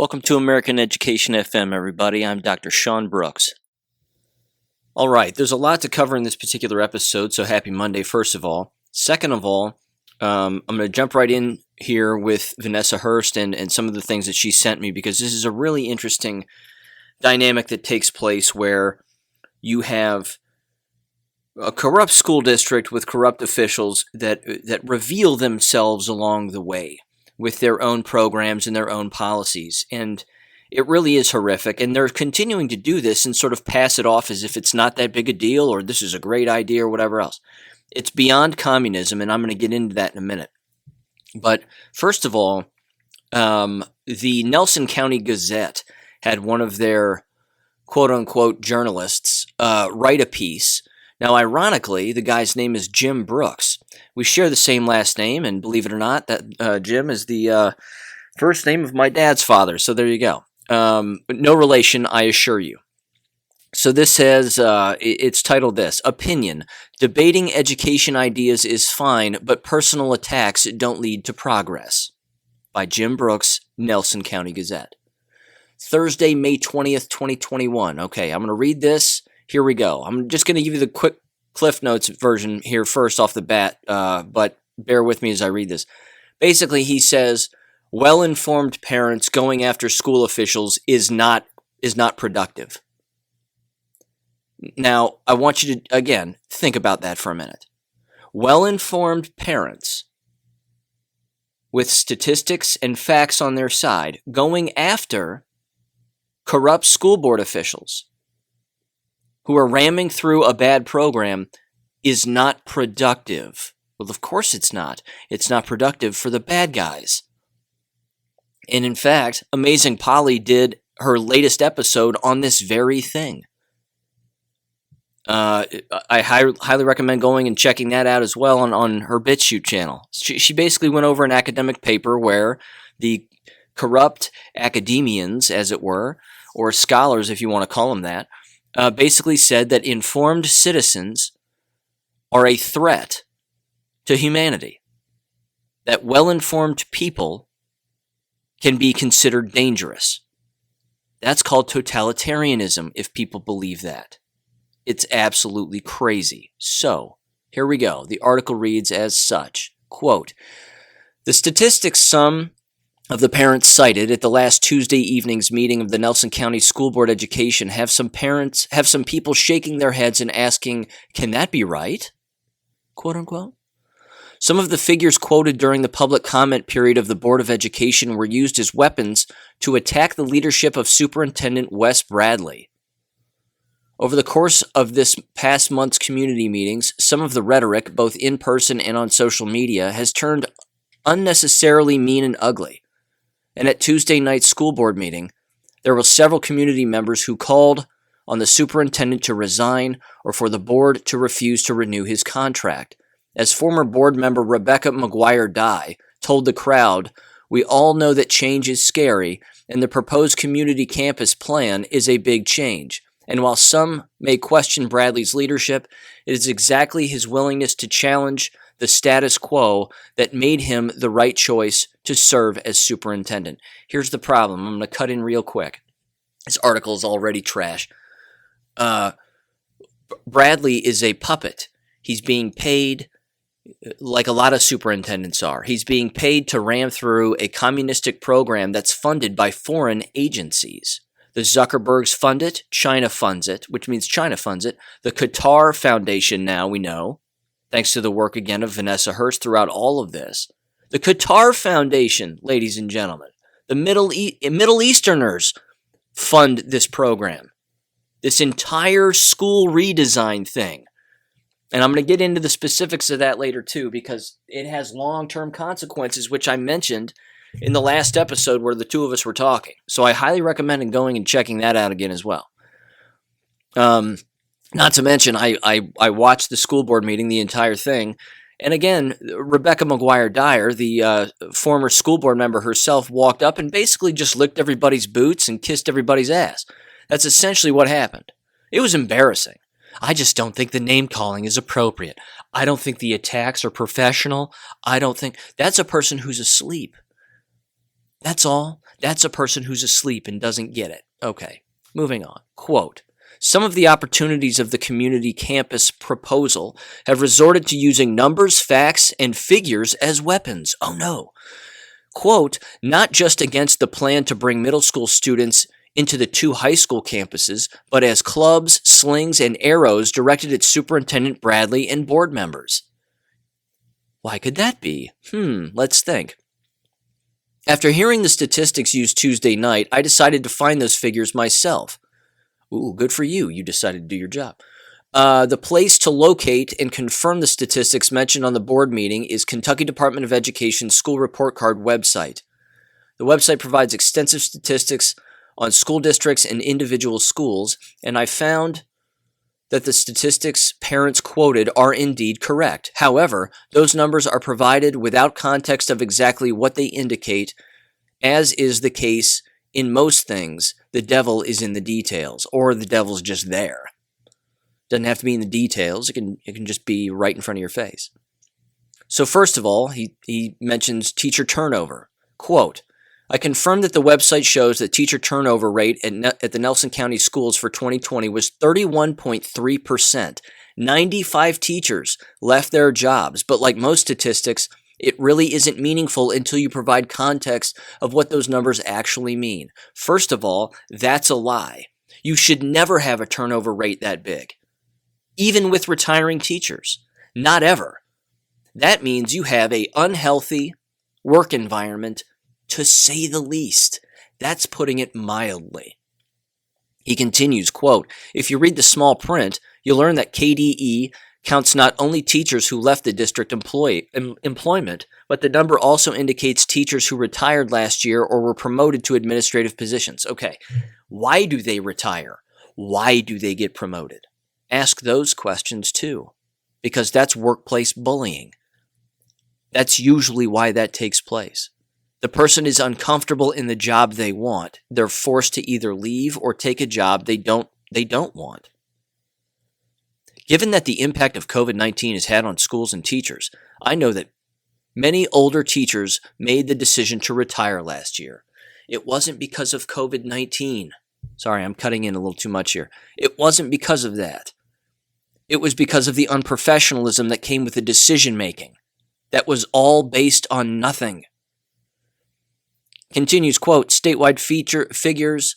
Welcome to American Education FM, everybody. I'm Dr. Sean Brooks. All right, there's a lot to cover in this particular episode, so happy Monday, first of all. Second of all, I'm going to jump right in here with Vanessa Hurst and some of the things that she sent me, because this is a really interesting dynamic that takes place where you have a corrupt school district with corrupt officials that reveal themselves along the way with their own programs and their own policies. And it really is horrific. And they're continuing to do this and sort of pass it off as if it's not that big a deal or this is a great idea or whatever else. It's beyond communism, and I'm going to get into that in a minute. But first of all, the Nelson County Gazette had one of their quote-unquote journalists write a piece. Now, ironically, the guy's name is Jim Brooks. We share the same last name, and believe it or not, that Jim is the first name of my dad's father, so there you go. No relation, I assure you. So this has, it's titled this, Opinion, Debating Education Ideas is Fine, but Personal Attacks Don't Lead to Progress, by Jim Brooks, Nelson County Gazette. Thursday, May 20th, 2021. Okay, I'm going to read this. Here we go. I'm just going to give you the quick Cliff Notes version here first off the bat, but bear with me as I read this. Basically, he says, well-informed parents going after school officials is not productive. Now, I want you to, again, think about that for a minute. Well-informed parents with statistics and facts on their side going after corrupt school board officials who are ramming through a bad program is not productive. Well, of course it's not. It's not productive for the bad guys. And in fact, Amazing Polly did her latest episode on this very thing. I highly recommend going and checking that out as well on her BitChute channel. She basically went over an academic paper where the corrupt academians, as it were, or scholars if you want to call them that, basically said that informed citizens are a threat to humanity. That well-informed people can be considered dangerous. That's called totalitarianism if people believe that. It's absolutely crazy. So, here we go. The article reads as such, quote, the statistics some of the parents cited at the last Tuesday evening's meeting of the Nelson County School Board Education have some people shaking their heads and asking, can that be right? Quote unquote. Some of the figures quoted during the public comment period of the Board of Education were used as weapons to attack the leadership of Superintendent Wes Bradley. Over the course of this past month's community meetings, some of the rhetoric, both in person and on social media, has turned unnecessarily mean and ugly. And at Tuesday night's school board meeting, there were several community members who called on the superintendent to resign or for the board to refuse to renew his contract. As former board member Rebecca McGuire-Dye told the crowd, we all know that change is scary, and the proposed community campus plan is a big change. And while some may question Bradley's leadership, it is exactly his willingness to challenge the status quo that made him the right choice to serve as superintendent. Here's the problem. I'm going to cut in real quick. This article is already trash. Bradley is a puppet. He's being paid like a lot of superintendents are. He's being paid to ram through a communistic program that's funded by foreign agencies. The Zuckerbergs fund it, China funds it, which means China funds it. The Qatar Foundation now, we know, thanks to the work again of Vanessa Hurst throughout all of this. The Qatar Foundation, ladies and gentlemen, the Middle Easterners fund this program. This entire school redesign thing. And I'm going to get into the specifics of that later too, because it has long-term consequences, which I mentioned in the last episode where the two of us were talking. So I highly recommend going and checking that out again as well. Not to mention, I watched the school board meeting, the entire thing. And again, Rebecca McGuire-Dyer, the former school board member herself, walked up and basically just licked everybody's boots and kissed everybody's ass. That's essentially what happened. It was embarrassing. I just don't think the name calling is appropriate. I don't think the attacks are professional. I don't think... That's a person who's asleep. That's all. That's a person who's asleep and doesn't get it. Okay, moving on. Quote, some of the opportunities of the community campus proposal have resorted to using numbers, facts, and figures as weapons. Oh no. Quote, not just against the plan to bring middle school students into the 2 high school campuses, but as clubs, slings, and arrows directed at Superintendent Bradley and board members. Why could that be? Let's think. After hearing the statistics used Tuesday night, I decided to find those figures myself. Ooh, good for you. You decided to do your job. The place to locate and confirm the statistics mentioned on the board meeting is Kentucky Department of Education's School Report Card website. The website provides extensive statistics on school districts and individual schools, and I found that the statistics parents quoted are indeed correct. However, those numbers are provided without context of exactly what they indicate, as is the case in most things. The devil is in the details, or the devil's just there. Doesn't have to be in the details. It can just be right in front of your face. So first of all, he mentions teacher turnover. Quote, I confirmed that the website shows that teacher turnover rate at the Nelson County schools for 2020 was 31.3%. 95 teachers left their jobs, but like most statistics, it really isn't meaningful until you provide context of what those numbers actually mean. First of all, that's a lie. You should never have a turnover rate that big. Even with retiring teachers. Not ever. That means you have an unhealthy work environment, to say the least. That's putting it mildly. He continues, quote, if you read the small print, you'll learn that KDE counts not only teachers who left the district employment, but the number also indicates teachers who retired last year or were promoted to administrative positions. Okay, why do they retire? Why do they get promoted? Ask those questions too, because that's workplace bullying. That's usually why that takes place. The person is uncomfortable in the job they want. They're forced to either leave or take a job they don't want. Given that the impact of COVID-19 has had on schools and teachers, I know that many older teachers made the decision to retire last year. It wasn't because of COVID-19. Sorry, I'm cutting in a little too much here. It wasn't because of that. It was because of the unprofessionalism that came with the decision-making. That was all based on nothing. Continues, quote, statewide figures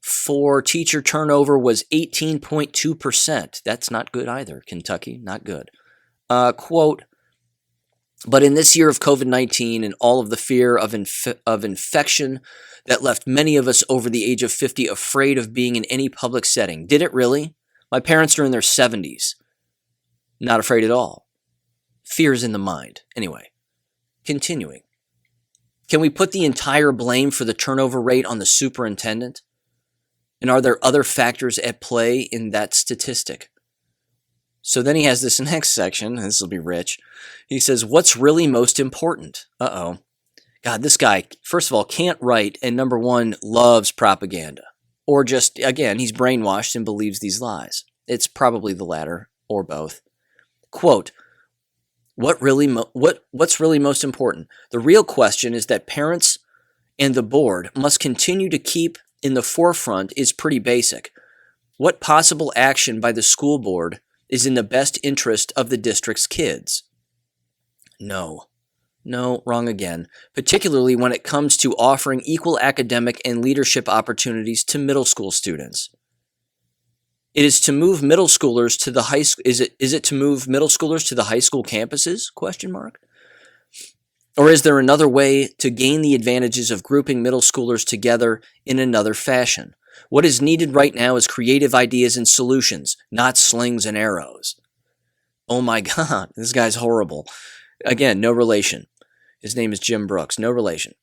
for teacher turnover was 18.2%. That's not good either, Kentucky, not good. Quote, but in this year of COVID-19 and all of the fear of infection that left many of us over the age of 50 afraid of being in any public setting. Did it really? My parents are in their 70s. Not afraid at all. Fear is in the mind. Anyway, continuing. Can we put the entire blame for the turnover rate on the superintendent? And are there other factors at play in that statistic? So then he has this next section, and this will be rich. He says, what's really most important? Uh-oh. God, this guy, first of all, can't write, and number one, loves propaganda. Or just, again, he's brainwashed and believes these lies. It's probably the latter, or both. Quote, what's really most important? The real question is that parents and the board must continue to keep in the forefront is pretty basic. What possible action by the school board is in the best interest of the district's kids? No, wrong again. Particularly when it comes to offering equal academic and leadership opportunities to middle school students. It is to move middle schoolers to the high school. Is it to move middle schoolers to the high school campuses? Question mark. Or is there another way to gain the advantages of grouping middle schoolers together in another fashion? What is needed right now is creative ideas and solutions, not slings and arrows. Oh my God, this guy's horrible. Again, no relation. His name is Jim Brooks, no relation.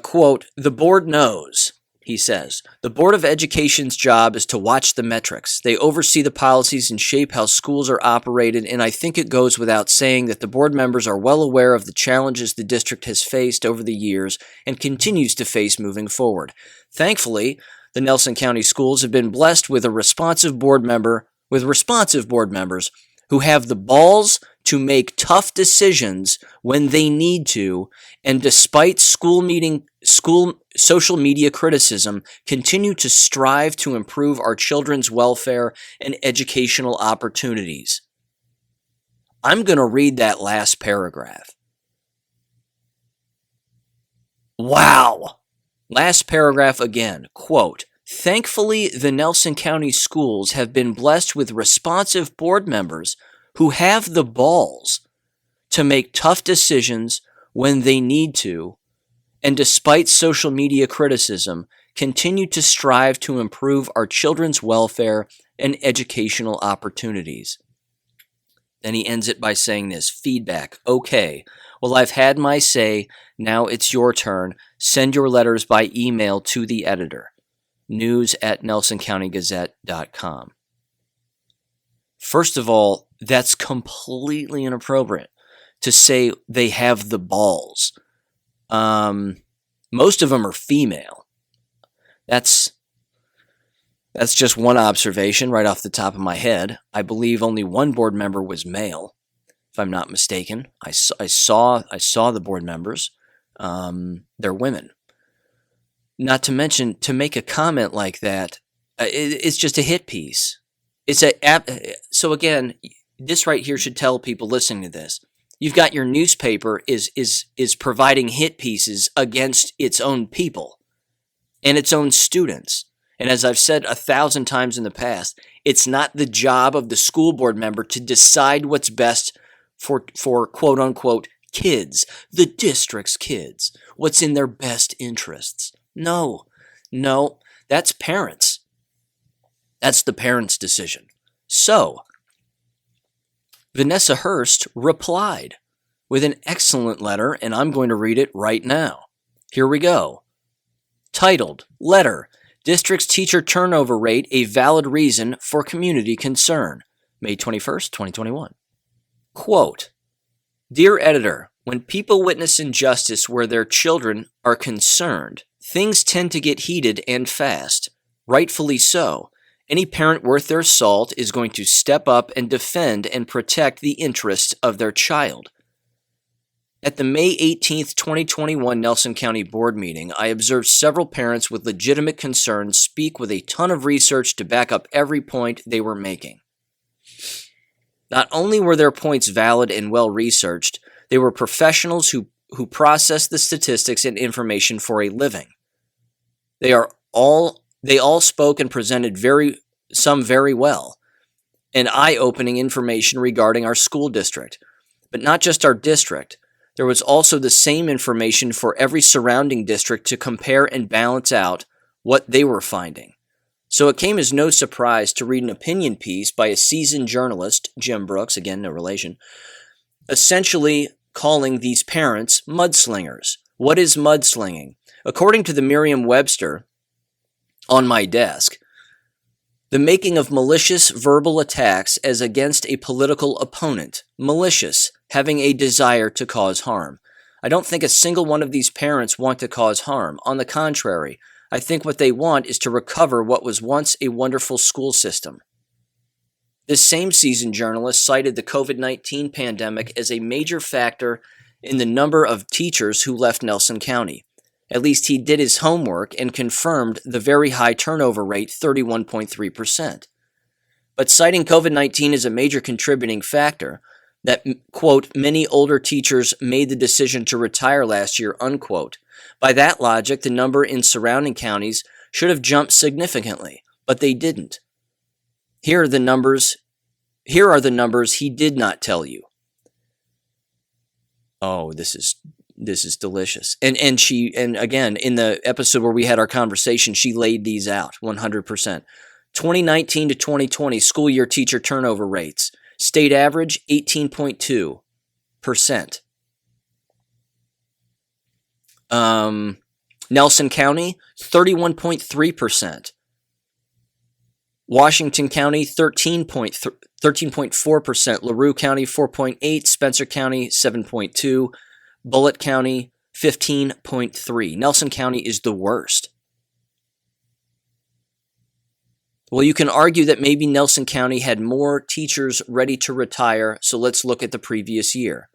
Quote, the board knows, he says. The Board of Education's job is to watch the metrics. They oversee the policies and shape how schools are operated, and I think it goes without saying that the board members are well aware of the challenges the district has faced over the years and continues to face moving forward. Thankfully, the Nelson County schools have been blessed with responsive board members who have the balls to make tough decisions when they need to, and despite school social media criticism, continue to strive to improve our children's welfare and educational opportunities. I'm going to read that last paragraph. Wow. Last paragraph again, quote, "Thankfully, the Nelson County schools have been blessed with responsive board members who have the balls to make tough decisions when they need to, and despite social media criticism, continue to strive to improve our children's welfare and educational opportunities." Then he ends it by saying this, feedback, "Okay, well, I've had my say. Now it's your turn. Send your letters by email to the editor. news@nelsoncountygazette.com. First of all, that's completely inappropriate to say they have the balls. Most of them are female. That's just one observation right off the top of my head. I believe only one board member was male, if I'm not mistaken. I saw the board members. They're women. Not to mention, to make a comment like that, it's just a hit piece. So again, this right here should tell people listening to this. You've got your newspaper is providing hit pieces against its own people and its own students. And as I've said 1,000 times in the past, it's not the job of the school board member to decide what's best for quote unquote kids, the district's kids, what's in their best interests. No, that's parents. That's the parents' decision. So, Vanessa Hurst replied with an excellent letter, and I'm going to read it right now. Here we go. Titled, "Letter, District's Teacher Turnover Rate a Valid Reason for Community Concern," May 21st, 2021. Quote, "Dear Editor, when people witness injustice where their children are concerned, things tend to get heated and fast. Rightfully so. Any parent worth their salt is going to step up and defend and protect the interests of their child. At the May 18th, 2021 Nelson County Board meeting, I observed several parents with legitimate concerns speak with a ton of research to back up every point they were making. Not only were their points valid and well-researched, they were professionals who process the statistics and information for a living. They all spoke and presented some very well, and eye-opening information regarding our school district. But not just our district. There was also the same information for every surrounding district to compare and balance out what they were finding. So it came as no surprise to read an opinion piece by a seasoned journalist, Jim Brooks, again, no relation, essentially calling these parents mudslingers. What is mudslinging? According to the Merriam-Webster on my desk, the making of malicious verbal attacks as against a political opponent. Malicious, having a desire to cause harm. I don't think a single one of these parents want to cause harm. On the contrary, I think what they want is to recover what was once a wonderful school system. This same seasoned journalist cited the COVID-19 pandemic as a major factor in the number of teachers who left Nelson County. At least he did his homework and confirmed the very high turnover rate, 31.3%. But citing COVID-19 as a major contributing factor, that, quote, many older teachers made the decision to retire last year, unquote. By that logic, the number in surrounding counties should have jumped significantly, but they didn't. Here are the numbers he did not tell you. Oh, this is delicious. And again, in the episode where we had our conversation, she laid these out 100%. 2019 to 2020 school year teacher turnover rates. State average 18.2%. Nelson County 31.3%. Washington County 13.4%. LaRue County 4.8%. Spencer County 7.2%. Bullitt County, 15.3%. Nelson County is the worst. Well, you can argue that maybe Nelson County had more teachers ready to retire, so let's look at the previous year.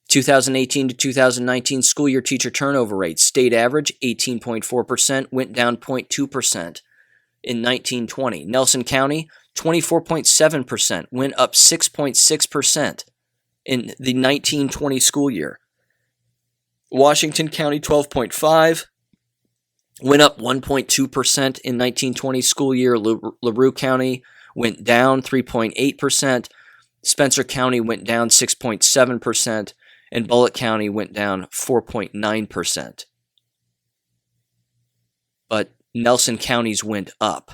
2018 to 2019 school year teacher turnover rate, state average 18.4%, went down 0.2% in 1920. Nelson County 24.7%, went up 6.6% in the 1920 school year. Washington County 12.5, went up 1.2% in 1920 school year. LaRue County went down 3.8%. Spencer County went down 6.7%. And Bullitt County went down 4.9%. But Nelson County's went up.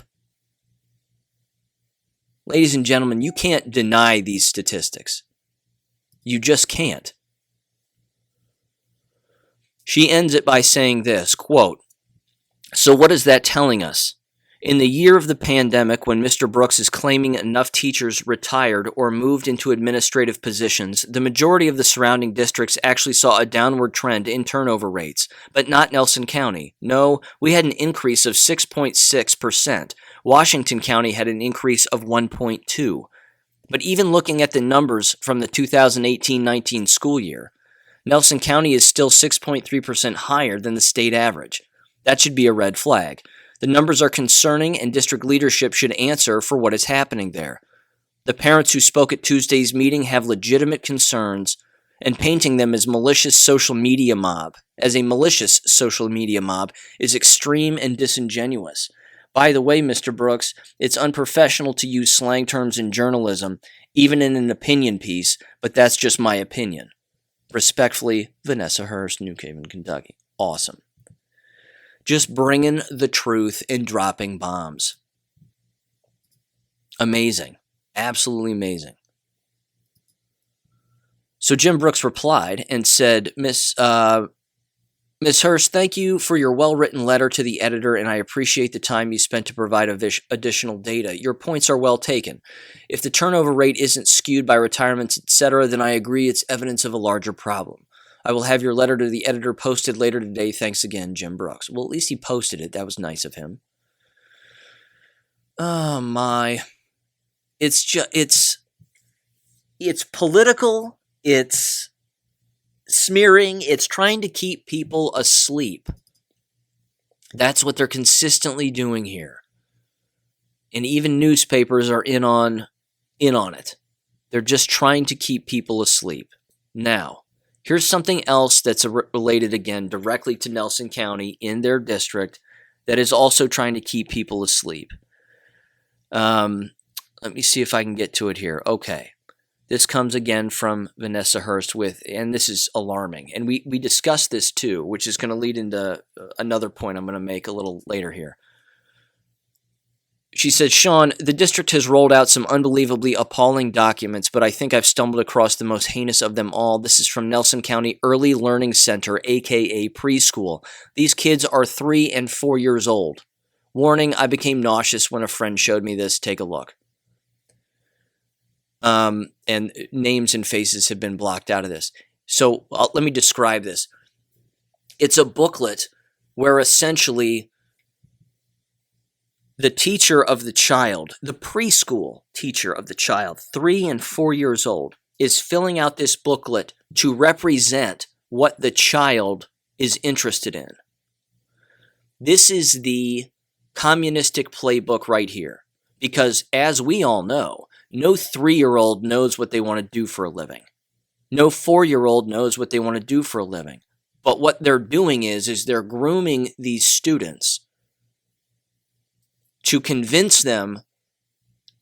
Ladies and gentlemen, you can't deny these statistics. You just can't. She ends it by saying this, quote, "So what is that telling us? In the year of the pandemic, when Mr. Brooks is claiming enough teachers retired or moved into administrative positions, the majority of the surrounding districts actually saw a downward trend in turnover rates, but not Nelson County. No, we had an increase of 6.6%. Washington County had an increase of 1.2%. But even looking at the numbers from the 2018-19 school year, Nelson County is still 6.3% higher than the state average. That should be a red flag. The numbers are concerning, and district leadership should answer for what is happening there. The parents who spoke at Tuesday's meeting have legitimate concerns, and painting them as a malicious social media mob is extreme and disingenuous. By the way, Mr. Brooks, it's unprofessional to use slang terms in journalism, even in an opinion piece, but that's just my opinion. Respectfully, Vanessa Hurst, New Haven, Kentucky." Awesome. Just bringing the truth and dropping bombs. Amazing. Absolutely amazing. So Jim Brooks replied and said, Miss Hurst, thank you for your well-written letter to the editor, and I appreciate the time you spent to provide additional data. Your points are well taken. If the turnover rate isn't skewed by retirements, etc., then I agree it's evidence of a larger problem. I will have your letter to the editor posted later today. Thanks again, Jim Brooks. Well, at least he posted it. That was nice of him. Oh my. It's political. It's smearing. It's trying to keep people asleep. That's what they're consistently doing here. And even newspapers are in on it. They're just trying to keep people asleep. Now, here's something else that's related again directly to Nelson County in their district that is also trying to keep people asleep. Let me see if I can get to it here. Okay. This comes again from Vanessa Hurst and this is alarming. And we discussed this too, which is going to lead into another point I'm going to make a little later here. She said, "Sean, the district has rolled out some unbelievably appalling documents, but I think I've stumbled across the most heinous of them all. This is from Nelson County Early Learning Center, aka preschool. These kids are 3 and 4 years old. Warning, I became nauseous when a friend showed me this. Take a look." And names and faces have been blocked out of this. So let me describe this. It's a booklet where essentially the teacher of the child, the preschool teacher of the child, 3 and 4 years old, is filling out this booklet to represent what the child is interested in. This is the communistic playbook right here. Because as we all know, no 3-year-old knows what they want to do for a living. No 4-year-old knows what they want to do for a living. But what they're doing is they're grooming these students to convince them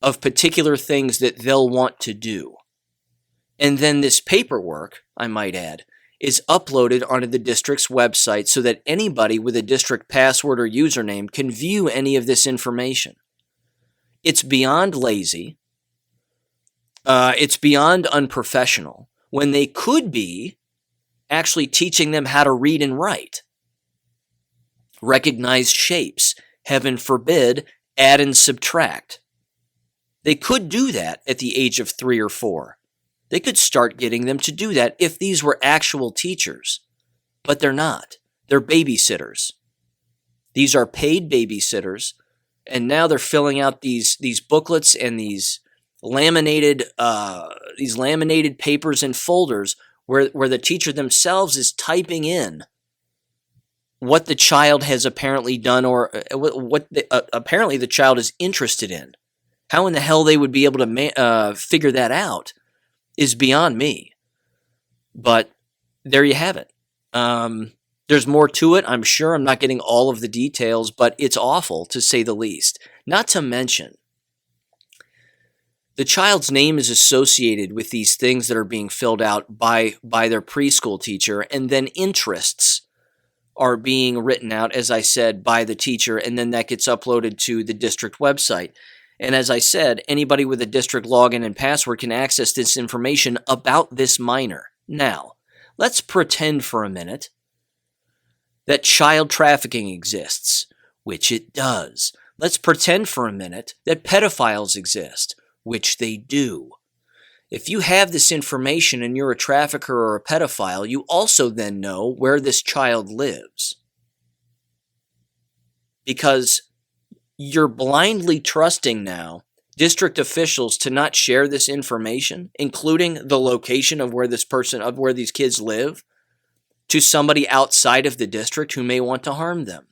of particular things that they'll want to do. And then this paperwork, I might add, is uploaded onto the district's website so that anybody with a district password or username can view any of this information. It's beyond lazy. It's beyond unprofessional when they could be actually teaching them how to read and write. Recognize shapes. Heaven forbid, add and subtract. They could do that at the age of 3 or 4. They could start getting them to do that if these were actual teachers. But they're not. They're babysitters. These are paid babysitters And now they're filling out these booklets and these laminated papers and folders where the teacher themselves is typing in what the child has apparently done, or apparently the child is interested in. How in the hell they would be able to figure that out is beyond me. But there you have it. There's more to it, I'm sure. I'm not getting all of the details, but it's awful, to say the least. Not to mention, the child's name is associated with these things that are being filled out by their preschool teacher, and then interests are being written out, as I said, by the teacher, and then that gets uploaded to the district website. And as I said, anybody with a district login and password can access this information about this minor. Now, let's pretend for a minute that child trafficking exists, which it does. Let's pretend for a minute that pedophiles exist, which they do. If you have this information and you're a trafficker or a pedophile, you also then know where this child lives. Because you're blindly trusting now district officials to not share this information, including the location of where these kids live, to somebody outside of the district who may want to harm them.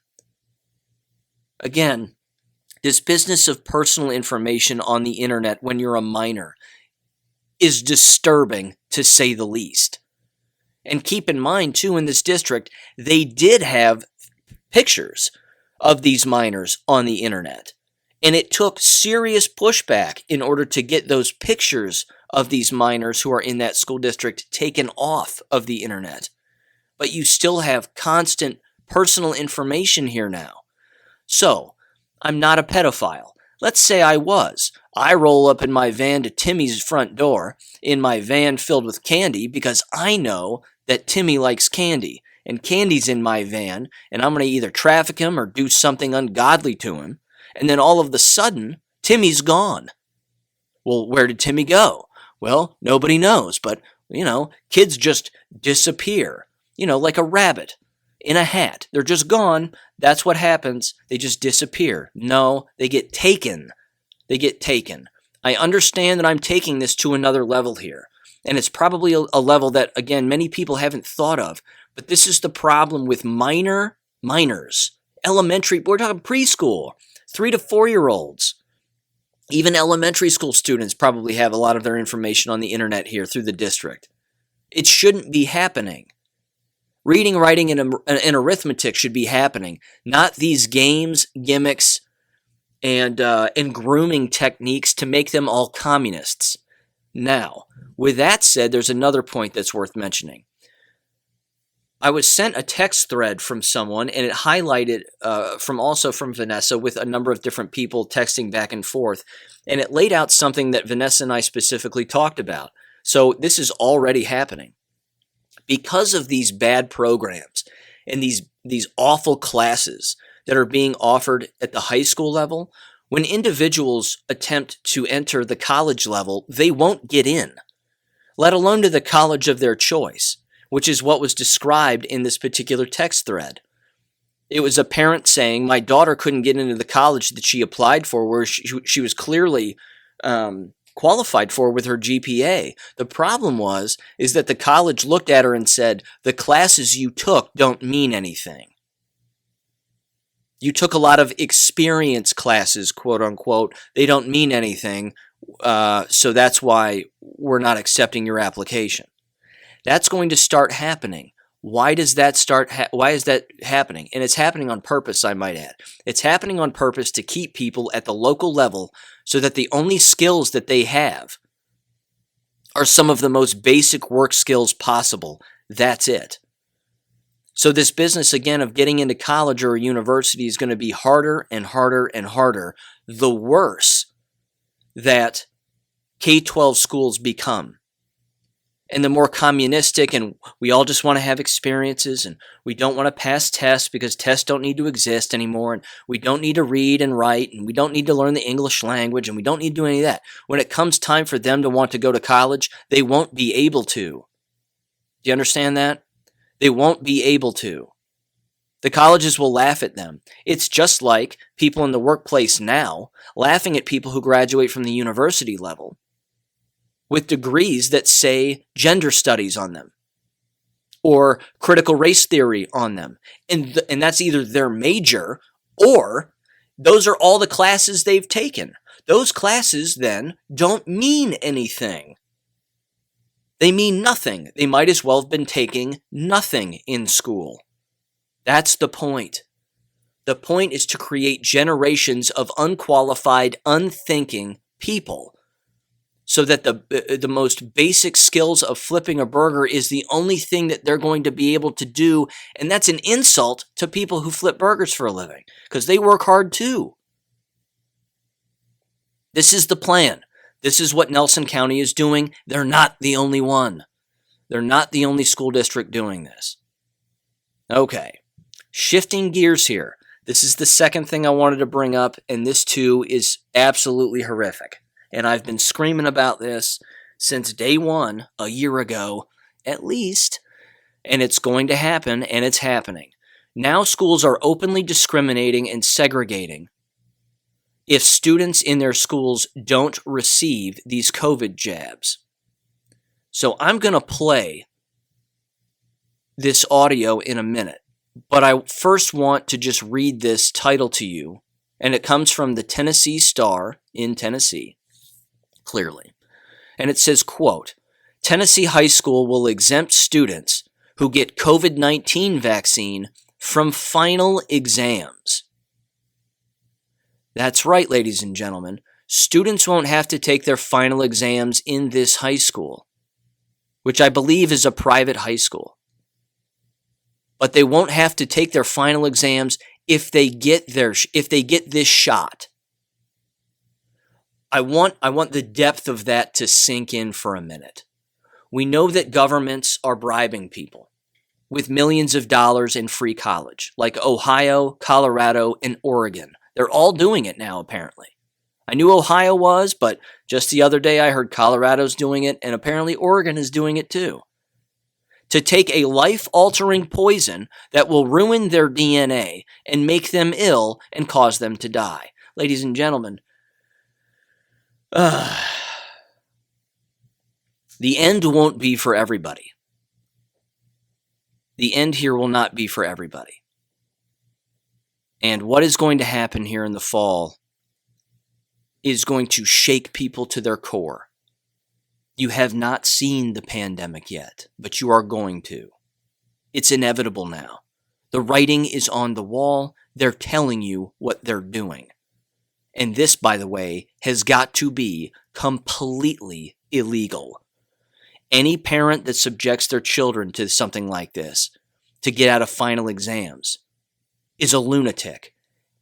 Again, this business of personal information on the internet when you're a minor is disturbing, to say the least. And keep in mind, too, in this district, they did have pictures of these minors on the internet. And it took serious pushback in order to get those pictures of these minors who are in that school district taken off of the internet. But you still have constant personal information here now. So, I'm not a pedophile. Let's say I was. I roll up in my van to Timmy's front door, in my van filled with candy, because I know that Timmy likes candy, and candy's in my van, and I'm going to either traffic him or do something ungodly to him, and then all of a sudden, Timmy's gone. Well, where did Timmy go? Well, nobody knows, but, kids just disappear, like a rabbit in a hat. They're just gone. That's what happens. They just disappear. No, they get taken. I understand that I'm taking this to another level here. And it's probably a level that, again, many people haven't thought of. But this is the problem with minors. Elementary, we're talking preschool, 3 to 4-year-olds. Even elementary school students probably have a lot of their information on the internet here through the district. It shouldn't be happening. Reading, writing, and arithmetic should be happening, not these games, gimmicks, and grooming techniques to make them all communists. Now, with that said, there's another point that's worth mentioning. I was sent a text thread from someone, and it highlighted from Vanessa, with a number of different people texting back and forth, and it laid out something that Vanessa and I specifically talked about. So this is already happening. Because of these bad programs and these awful classes that are being offered at the high school level, when individuals attempt to enter the college level, they won't get in, let alone to the college of their choice, which is what was described in this particular text thread. It was a parent saying, my daughter couldn't get into the college that she applied for, where she was clearly qualified for with her GPA. The problem is that the college looked at her and said, the classes you took don't mean anything. You took a lot of experience classes, quote unquote. They don't mean anything, so that's why we're not accepting your application. That's going to start happening. Why is that happening? And it's happening on purpose, I might add. It's happening on purpose to keep people at the local level so that the only skills that they have are some of the most basic work skills possible. That's it. So this business, again, of getting into college or a university is going to be harder and harder and harder, the worse that K-12 schools become. And the more communistic, and we all just want to have experiences, and we don't want to pass tests because tests don't need to exist anymore, and we don't need to read and write, and we don't need to learn the English language, and we don't need to do any of that. When it comes time for them to want to go to college, they won't be able to. Do you understand that? They won't be able to. The colleges will laugh at them. It's just like people in the workplace now laughing at people who graduate from the university level with degrees that say gender studies on them or critical race theory on them. And that's either their major or those are all the classes they've taken. Those classes then don't mean anything. They mean nothing. They might as well have been taking nothing in school. That's the point. The point is to create generations of unqualified, unthinking people so that the most basic skills of flipping a burger is the only thing that they're going to be able to do. And that's an insult to people who flip burgers for a living because they work hard too. This is the plan. This is what Nelson County is doing. They're not the only one. They're not the only school district doing this. Okay, shifting gears here. This is the second thing I wanted to bring up, and this too is absolutely horrific. And I've been screaming about this since day one, a year ago, at least, and it's going to happen, and it's happening. Now schools are openly discriminating and segregating if students in their schools don't receive these COVID jabs. So I'm going to play this audio in a minute, but I first want to just read this title to you, and it comes from the Tennessee Star in Tennessee, clearly. And it says, quote, Tennessee high school will exempt students who get COVID-19 vaccine from final exams. That's right, ladies and gentlemen. Students won't have to take their final exams in this high school, which I believe is a private high school. But they won't have to take their final exams if they get this shot. I want the depth of that to sink in for a minute. We know that governments are bribing people with millions of dollars in free college, like Ohio, Colorado, and Oregon. They're all doing it now, apparently. I knew Ohio was, but just the other day I heard Colorado's doing it, and apparently Oregon is doing it too. To take a life-altering poison that will ruin their DNA and make them ill and cause them to die. Ladies and gentlemen, the end won't be for everybody. The end here will not be for everybody. And what is going to happen here in the fall is going to shake people to their core. You have not seen the pandemic yet, but you are going to. It's inevitable now. The writing is on the wall. They're telling you what they're doing. And this, by the way, has got to be completely illegal. Any parent that subjects their children to something like this, to get out of final exams, is a lunatic.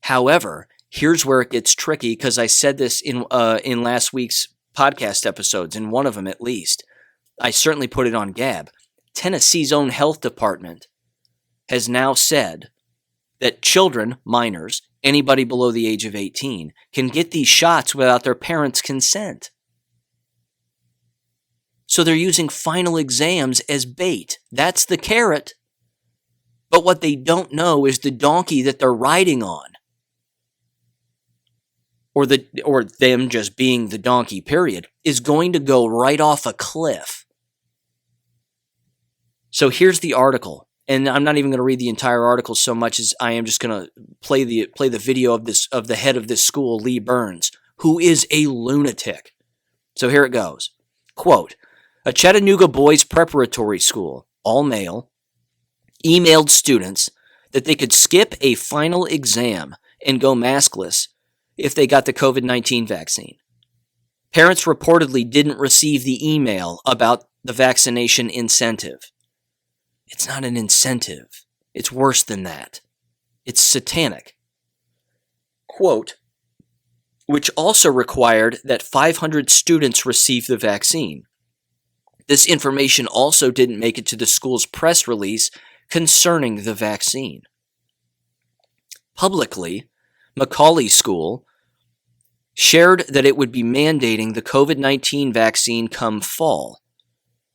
However, here's where it gets tricky, because I said this in last week's podcast episodes, in one of them at least. I certainly put it on Gab. Tennessee's own health department has now said that children, minors, anybody below the age of 18, can get these shots without their parents' consent. So they're using final exams as bait. That's the carrot. But what they don't know is the donkey that they're riding on. Or them just being the donkey, period, is going to go right off a cliff. So here's the article. And I'm not even going to read the entire article so much as I am just going to play the video of the head of this school, Lee Burns, who is a lunatic. So here it goes. Quote, a Chattanooga boys preparatory school, all male, emailed students that they could skip a final exam and go maskless if they got the COVID-19 vaccine. Parents reportedly didn't receive the email about the vaccination incentive. It's not an incentive. It's worse than that. It's satanic. Quote, which also required that 500 students receive the vaccine. This information also didn't make it to the school's press release concerning the vaccine. Publicly, Macaulay School shared that it would be mandating the COVID-19 vaccine come fall.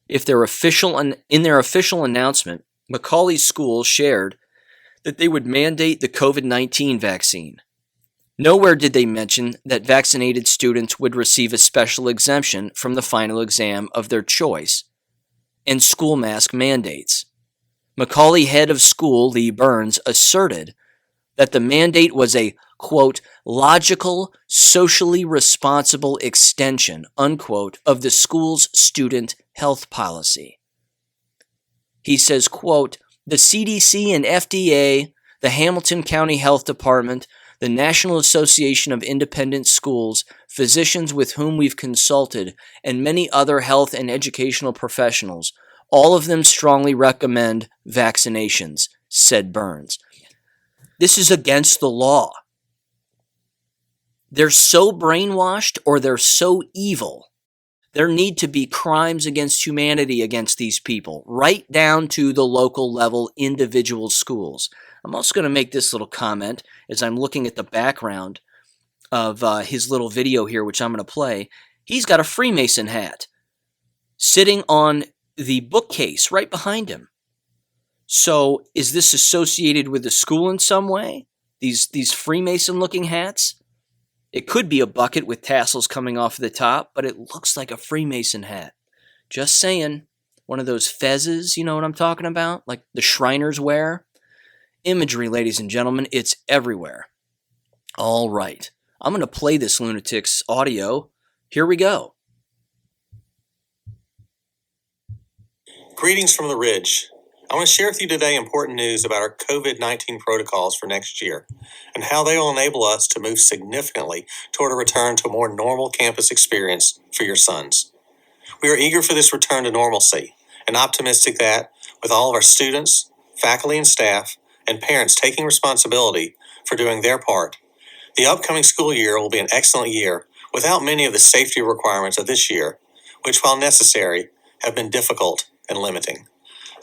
In their official announcement, Macaulay School shared that they would mandate the COVID-19 vaccine. Nowhere did they mention that vaccinated students would receive a special exemption from the final exam of their choice and school mask mandates. Macaulay head of school Lee Burns asserted that the mandate was a, quote, logical, socially responsible extension, unquote, of the school's student health policy. He says, quote, the CDC and FDA, the Hamilton County Health Department, the National Association of Independent Schools, physicians with whom we've consulted, and many other health and educational professionals, all of them strongly recommend vaccinations, said Burns. This is against the law. They're so brainwashed or they're so evil. There need to be crimes against humanity against these people, right down to the local level individual schools. I'm also going to make this little comment as I'm looking at the background of his little video here, which I'm going to play. He's got a Freemason hat sitting on the bookcase right behind him. So is this associated with the school in some way? These Freemason-looking hats? It could be a bucket with tassels coming off the top, but it looks like a Freemason hat. Just saying. One of those fezzes, you know what I'm talking about? Like the Shriners wear. Imagery, ladies and gentlemen, it's everywhere. All right. I'm going to play this lunatic's audio. Here we go. Greetings from the Ridge. I want to share with you today important news about our COVID-19 protocols for next year and how they will enable us to move significantly toward a return to a more normal campus experience for your sons. We are eager for this return to normalcy and optimistic that, with all of our students, faculty and staff, and parents taking responsibility for doing their part, the upcoming school year will be an excellent year without many of the safety requirements of this year, which, while necessary, have been difficult and limiting.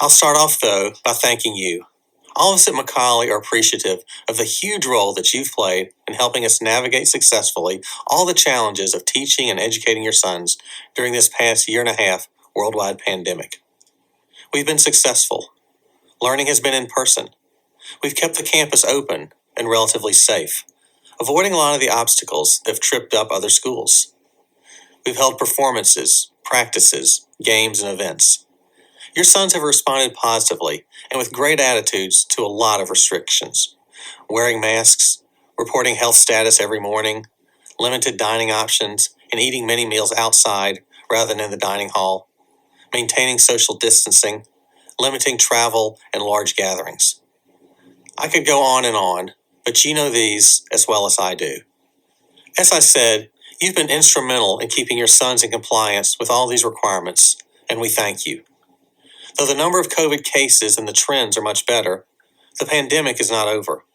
I'll start off, though, by thanking you. All of us at Macaulay are appreciative of the huge role that you've played in helping us navigate successfully all the challenges of teaching and educating your sons during this past year and a half worldwide pandemic. We've been successful. Learning has been in person. We've kept the campus open and relatively safe, avoiding a lot of the obstacles that have tripped up other schools. We've held performances, practices, games, and events. Your sons have responded positively and with great attitudes to a lot of restrictions. Wearing masks, reporting health status every morning, limited dining options, and eating many meals outside rather than in the dining hall, maintaining social distancing, limiting travel and large gatherings. I could go on, but you know these as well as I do. As I said, you've been instrumental in keeping your sons in compliance with all these requirements, and we thank you. Though the number of COVID cases and the trends are much better, the pandemic is not over.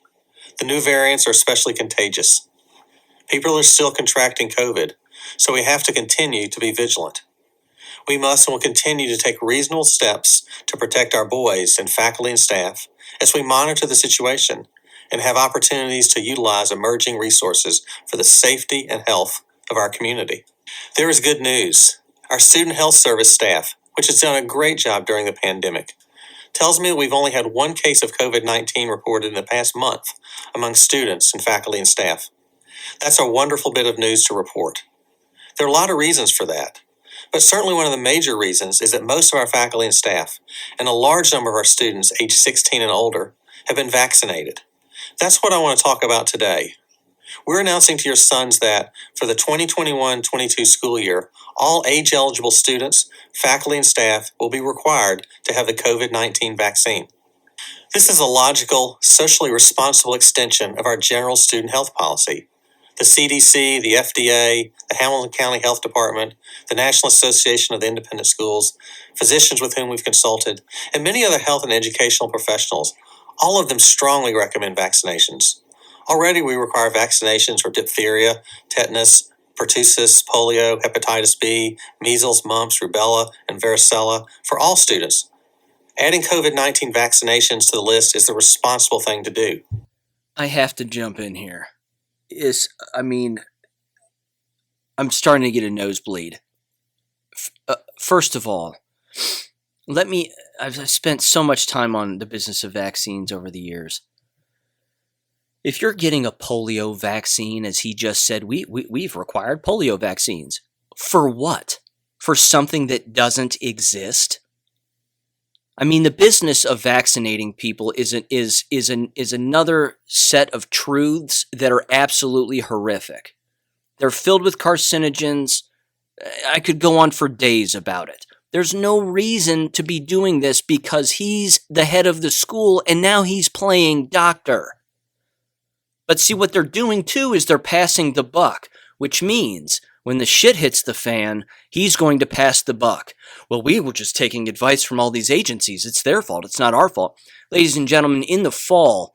The new variants are especially contagious. People are still contracting COVID, so we have to continue to be vigilant. We must and will continue to take reasonable steps to protect our boys and faculty and staff as we monitor the situation and have opportunities to utilize emerging resources for the safety and health of our community. There is good news. Our student health service staff, which has done a great job during the pandemic, tells me that we've only had one case of COVID-19 reported in the past month among students and faculty and staff. That's a wonderful bit of news to report. There are a lot of reasons for that, but certainly one of the major reasons is that most of our faculty and staff and a large number of our students aged 16 and older have been vaccinated. That's what I want to talk about today. We're announcing to your sons that for the 2021-22 school year, all age-eligible students, faculty, and staff will be required to have the COVID-19 vaccine. This is a logical, socially responsible extension of our general student health policy. The CDC, the FDA, the Hamilton County Health Department, the National Association of the Independent Schools, physicians with whom we've consulted, and many other health and educational professionals, all of them strongly recommend vaccinations. Already we require vaccinations for diphtheria, tetanus, pertussis, polio, hepatitis B, measles, mumps, rubella, and varicella for all students. Adding COVID-19 vaccinations to the list is the responsible thing to do. I have to jump in here. I'm starting to get a nosebleed. First of all, I've spent so much time on the business of vaccines over the years. If you're getting a polio vaccine, as he just said, we've required polio vaccines. For what? For something that doesn't exist? I mean, the business of vaccinating people is another set of truths that are absolutely horrific. They're filled with carcinogens. I could go on for days about it. There's no reason to be doing this because he's the head of the school and now he's playing doctor. But see, what they're doing too is they're passing the buck, which means when the shit hits the fan, he's going to pass the buck. Well, we were just taking advice from all these agencies. It's their fault. It's not our fault. Ladies and gentlemen, in the fall,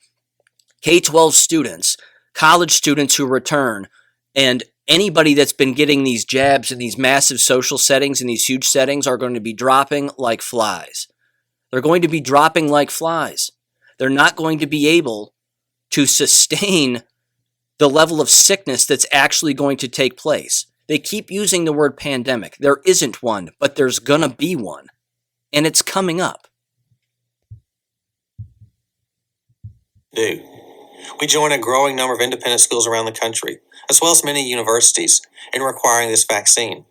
K-12 students, college students who return, and anybody that's been getting these jabs in these massive social settings and these huge settings are going to be dropping like flies. They're going to be dropping like flies. They're not going to be able to sustain the level of sickness that's actually going to take place. They keep using the word pandemic. There isn't one, but there's going to be one. And it's coming up. We join a growing number of independent schools around the country, as well as many universities, in requiring this vaccine.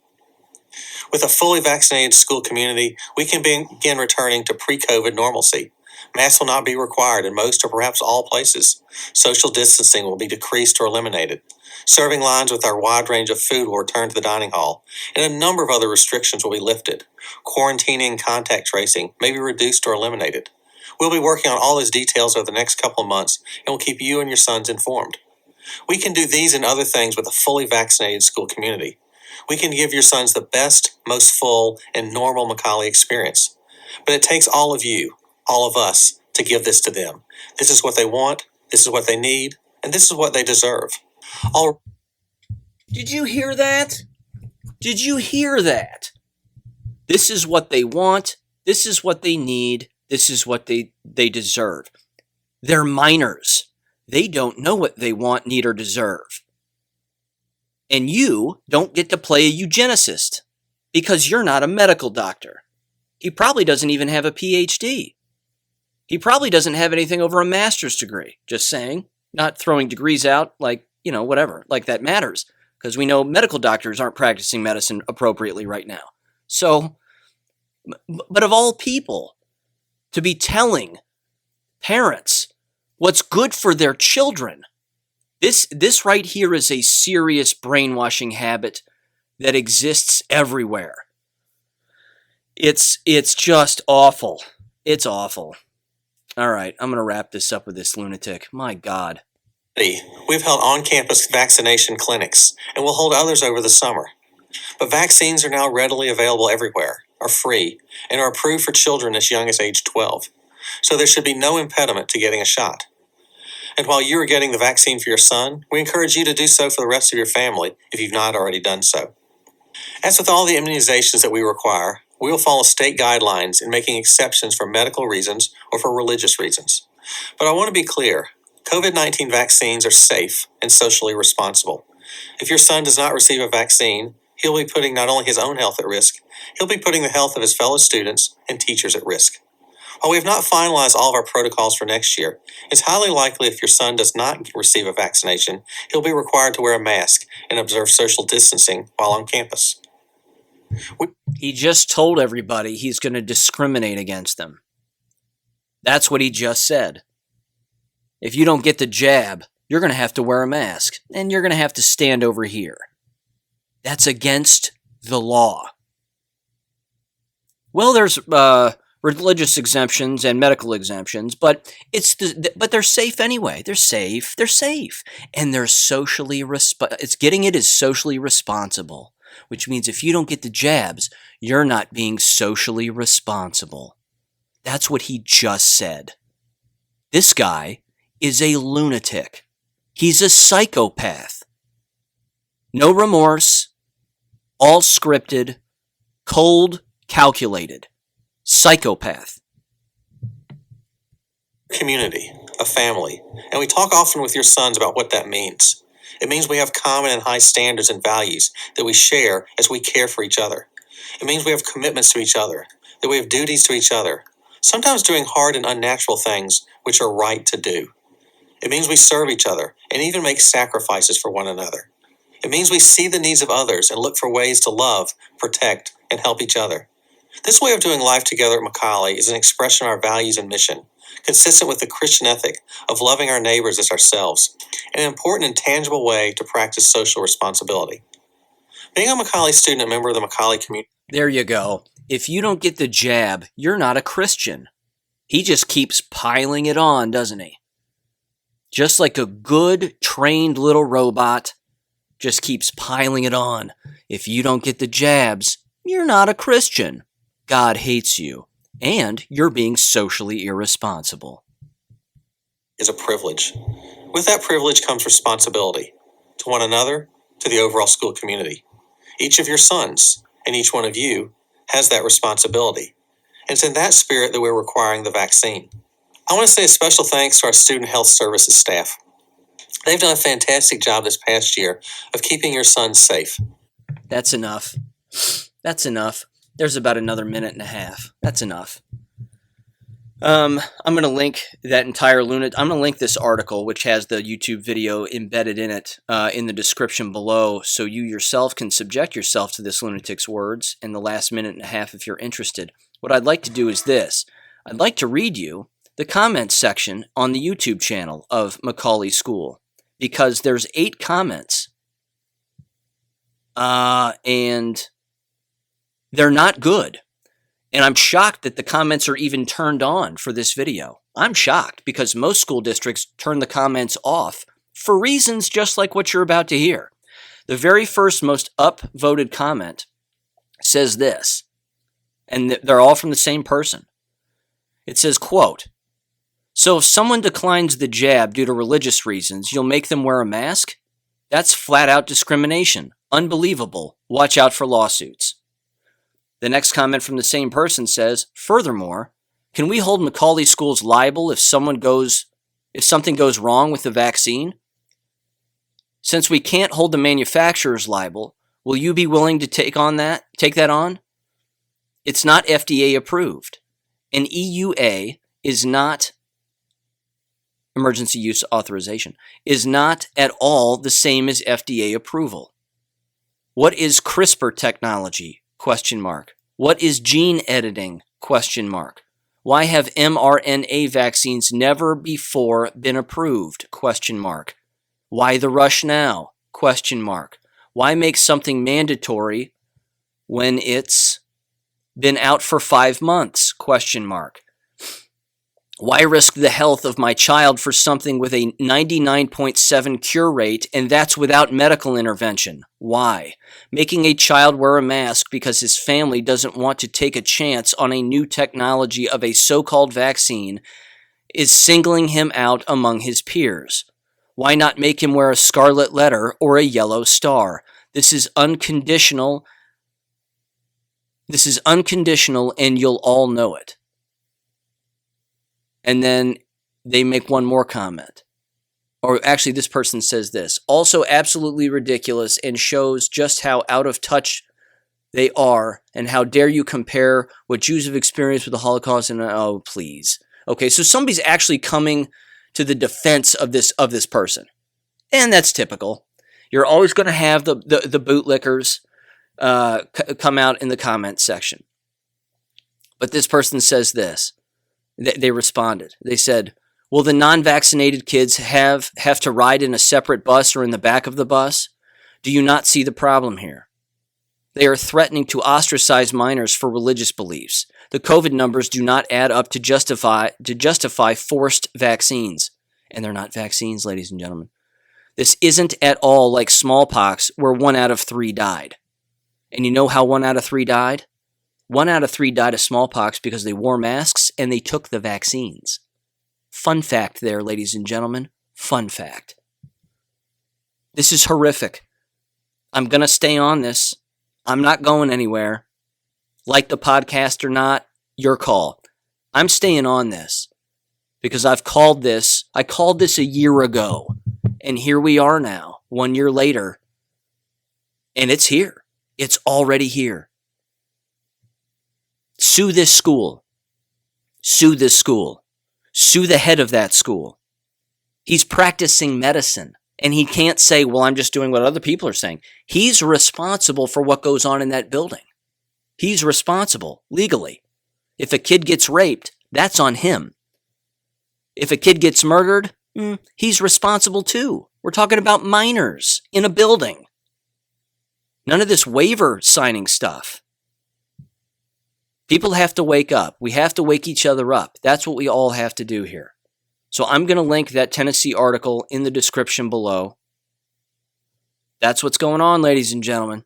With a fully vaccinated school community, we can begin returning to pre-COVID normalcy. Masks will not be required in most or perhaps all places. Social distancing will be decreased or eliminated. Serving lines with our wide range of food will return to the dining hall, and a number of other restrictions will be lifted. Quarantining and contact tracing may be reduced or eliminated. We'll be working on all these details over the next couple of months, and we'll keep you and your sons informed. We can do these and other things with a fully vaccinated school community. We can give your sons the best, most full, and normal Macaulay experience. But it takes all of you, all of us, to give this to them. This is what they want, this is what they need, and this is what they deserve. Did you hear that? Did you hear that? This is what they want, this is what they need, this is what they deserve. They're minors. They don't know what they want, need, or deserve. And you don't get to play a eugenicist because you're not a medical doctor. He probably doesn't even have a PhD. He probably doesn't have anything over a master's degree. Just saying. Not throwing degrees out like, whatever, like that matters. Because we know medical doctors aren't practicing medicine appropriately right now. So, but of all people, to be telling parents what's good for their children, this right here is a serious brainwashing habit that exists everywhere. It's just awful. It's awful. All right, I'm going to wrap this up with this lunatic. My God. We've held on-campus vaccination clinics, and we'll hold others over the summer. But vaccines are now readily available everywhere, are free, and are approved for children as young as age 12. So there should be no impediment to getting a shot. And while you are getting the vaccine for your son, we encourage you to do so for the rest of your family if you've not already done so. As with all the immunizations that we require, we will follow state guidelines in making exceptions for medical reasons or for religious reasons. But I want to be clear, COVID-19 vaccines are safe and socially responsible. If your son does not receive a vaccine, he'll be putting not only his own health at risk, he'll be putting the health of his fellow students and teachers at risk. While we have not finalized all of our protocols for next year, it's highly likely if your son does not receive a vaccination, he'll be required to wear a mask and observe social distancing while on campus. He just told everybody he's going to discriminate against them. That's what he just said. If you don't get the jab, you're going to have to wear a mask, and you're going to have to stand over here. That's against the law. Well, there's religious exemptions and medical exemptions, but but they're safe anyway. They're safe, and they're socially getting it is socially responsible, which means if you don't get the jabs, you're not being socially responsible. That's what he just said. This guy is a lunatic. He's a psychopath. No remorse, all scripted, cold, calculated. Psychopath. Community, a family, and we talk often with your sons about what that means. It means we have common and high standards and values that we share as we care for each other. It means we have commitments to each other, that we have duties to each other, sometimes doing hard and unnatural things which are right to do. It means we serve each other and even make sacrifices for one another. It means we see the needs of others and look for ways to love, protect, and help each other. This way of doing life together at Macaulay is an expression of our values and mission, consistent with the Christian ethic of loving our neighbors as ourselves, and an important and tangible way to practice social responsibility. Being a Macaulay student and a member of the Macaulay community. There you go. If you don't get the jab, you're not a Christian. He just keeps piling it on, doesn't he? Just like a good, trained little robot, just keeps piling it on. If you don't get the jabs, you're not a Christian. God hates you, and you're being socially irresponsible. Is a privilege. With that privilege comes responsibility to one another, to the overall school community. Each of your sons and each one of you has that responsibility. And it's in that spirit that we're requiring the vaccine. I want to say a special thanks to our student health services staff. They've done a fantastic job this past year of keeping your sons safe. That's enough. That's enough. There's about another minute and a half. That's enough. I'm going to link that entire I'm going to link this article, which has the YouTube video embedded in it, in the description below, so you yourself can subject yourself to this lunatic's words in the last minute and a half if you're interested. What I'd like to do is this. I'd like to read you the comments section on the YouTube channel of Macaulay School, because there's 8 comments, and they're not good. And I'm shocked that the comments are even turned on for this video. I'm shocked because most school districts turn the comments off for reasons just like what you're about to hear. The very first most upvoted comment says this, and they're all from the same person. It says, quote, "So if someone declines the jab due to religious reasons, you'll make them wear a mask? That's flat out discrimination. Unbelievable. Watch out for lawsuits." The next comment from the same person says, "Furthermore, can we hold Macaulay schools liable if something goes wrong with the vaccine? Since we can't hold the manufacturers liable, will you be willing to take that on? It's not FDA approved. An EUA is not emergency use authorization, is not at all the same as FDA approval. What is CRISPR technology? Question mark. What is gene editing? Question mark. Why have mRNA vaccines never before been approved? Question mark. Why the rush now? Question mark. Why make something mandatory when it's been out for 5 months? Question mark. Why risk the health of my child for something with a 99.7 cure rate, and that's without medical intervention? Why? Making a child wear a mask because his family doesn't want to take a chance on a new technology of a so-called vaccine is singling him out among his peers. Why not make him wear a scarlet letter or a yellow star? This is unconditional. This is unconditional, and you'll all know it." And then they make one more comment. Or actually, this person says this. "Also absolutely ridiculous and shows just how out of touch they are, and how dare you compare what Jews have experienced with the Holocaust and..." Oh, please. Okay, so somebody's actually coming to the defense of this person. And that's typical. You're always going to have the bootlickers come out in the comment section. But this person says this. They responded. They said, "Will the non-vaccinated kids have to ride in a separate bus or in the back of the bus? Do you not see the problem here? They are threatening to ostracize minors for religious beliefs. The COVID numbers do not add up to justify forced vaccines." And they're not vaccines, ladies and gentlemen. "This isn't at all like smallpox, where 1 out of 3 died. And you know how 1 out of 3 died? 1 out of 3 died of smallpox because they wore masks and they took the vaccines." Fun fact there, ladies and gentlemen. Fun fact. This is horrific. I'm going to stay on this. I'm not going anywhere. Like the podcast or not, your call. I'm staying on this because I called this a year ago, and here we are now, 1 year later, and it's here. It's already here. Sue this school. Sue this school. Sue the head of that school. He's practicing medicine. And he can't say, well, I'm just doing what other people are saying. He's responsible for what goes on in that building. He's responsible legally. If a kid gets raped, that's on him. If a kid gets murdered, he's responsible too. We're talking about minors in a building. None of this waiver signing stuff. People have to wake up. We have to wake each other up. That's what we all have to do here. So I'm going to link that Tennessee article in the description below. That's what's going on, ladies and gentlemen.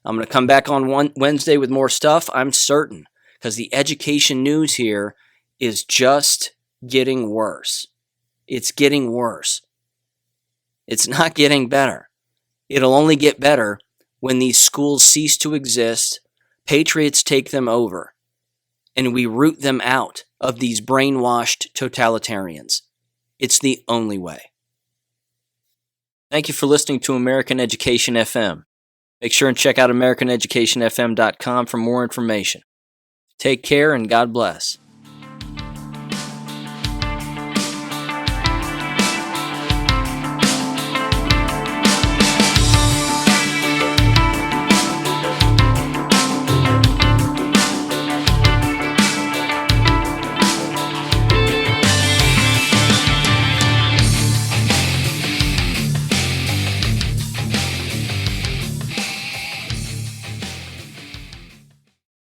I'm going to come back on Wednesday with more stuff, I'm certain, because the education news here is just getting worse. It's getting worse. It's not getting better. It'll only get better when these schools cease to exist, patriots take them over, and we root them out of these brainwashed totalitarians. It's the only way. Thank you for listening to American Education FM. Make sure and check out AmericanEducationFM.com for more information. Take care and God bless.